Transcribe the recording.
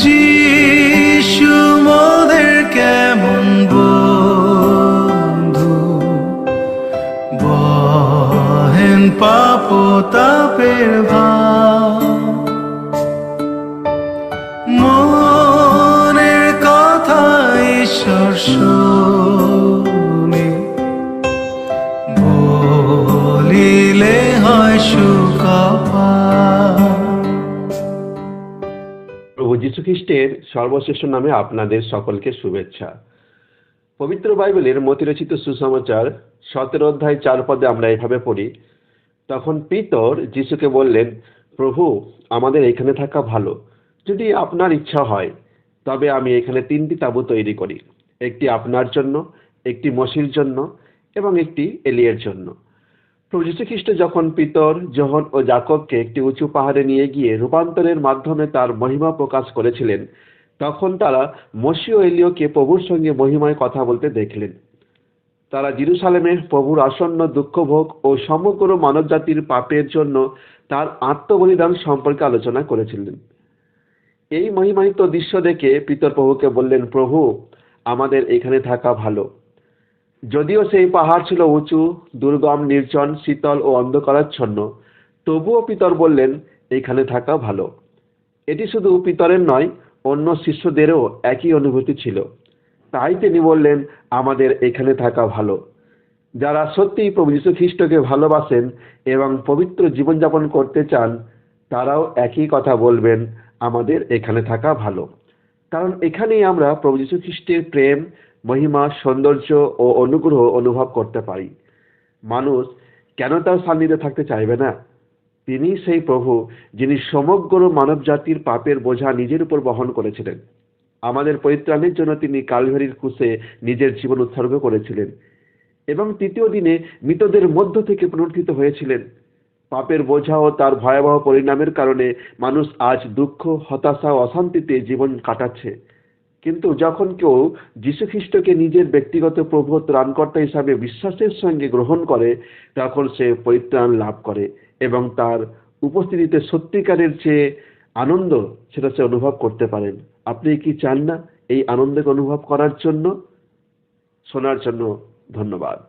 যিশু মোদের কেমন বন্ধু, বহেন পাপ তাপের ভার, মনের কথা ঈশ্বর শুনে বলিলে হয় সুখপার। প্রভু যীশু খ্রিস্টের সর্বশ্রেষ্ঠ নামে আপনাদের সকলকে শুভেচ্ছা। পবিত্র বাইবেলের মতিরচিত সুসমাচার 17 অধ্যায় 4 পদে আমরা এভাবে পড়ি, তখন পিতর যীশুকে বললেন, প্রভু, আমাদের এখানে থাকা ভালো। যদি আপনার ইচ্ছা হয় তবে আমি এখানে 3টি তাঁবু তৈরি করি, একটি আপনার জন্য, একটি মসির জন্য এবং একটি এলিয়ের জন্য। প্রভু যীশু খ্রিস্ট যখন পিতর, যোহন ও যাকবকে একটি উঁচু পাহাড়ে নিয়ে গিয়ে রূপান্তরের মাধ্যমে তার মহিমা প্রকাশ করেছিলেন, তখন তারা মসি ও এলিয়কে প্রভুর সঙ্গে মহিমায় কথা বলতে দেখলেন। তারা জেরুসালেমে প্রভুর আসন্ন দুঃখভোগ ও সমগ্র মানবজাতির পাপের জন্য তার আত্মবলিদান সম্পর্কে আলোচনা করেছিলেন। এই মহিমান্বিত দৃশ্য দেখে পিতর প্রভুকে বললেন, প্রভু, আমাদের এখানে থাকা ভালো। যদিও সেই পাহাড় ছিল উঁচু, দুর্গম, নির্জন, শীতল ও অন্ধকারাচ্ছন্ন, তবুও পিতর বললেন, এখানে থাকা ভালো। এটি শুধু পিতরের নয়, অন্য শিষ্যদেরও একই অনুভূতি ছিল। তাই তিনি বললেন, আমাদের এখানে থাকা ভালো। যারা সত্যিই প্রভু যীশু খ্রিস্টকে ভালোবাসেন এবং পবিত্র জীবনযাপন করতে চান, তারাও একই কথা বলবেন, আমাদের এখানে থাকা ভালো। কারণ এখানেই আমরা প্রভু যীশু খ্রিস্টের প্রেম, মহিমা, সৌন্দর্য ও অনুগ্রহ অনুভব করতে পারি। মানুষ কেন তার সান্নিধ্যে থাকতে চাইবে না? তিনি সেই প্রভু যিনি সমগ্র মানব জাতির পাপের বোঝা নিজের উপর বহন করেছিলেন। আমাদের পরিত্রাণের জন্য তিনি কালভারির ক্রুশে নিজের জীবন উৎসর্গ করেছিলেন এবং তৃতীয় দিনে মৃতদের মধ্য থেকে পুনরুত্থিত হয়েছিলেন। পাপের বোঝা ও তার ভয়াবহ পরিণামের কারণে মানুষ আজ দুঃখ, হতাশা ও অশান্তিতে জীবন কাটাচ্ছে। কিন্তু যখন কেউ যীশু খ্রিস্টকে নিজের ব্যক্তিগত প্রভু ও ত্রাণকর্তা হিসাবে বিশ্বাসের সঙ্গে গ্রহণ করে, তখন সে পরিত্রাণ লাভ করে এবং তার উপস্থিতিতে সত্যিকারের যে আনন্দ, সেটা সে অনুভব করতে পারেন। আপনি কি চান না এই আনন্দকে অনুভব করার জন্য? শোনার জন্য ধন্যবাদ।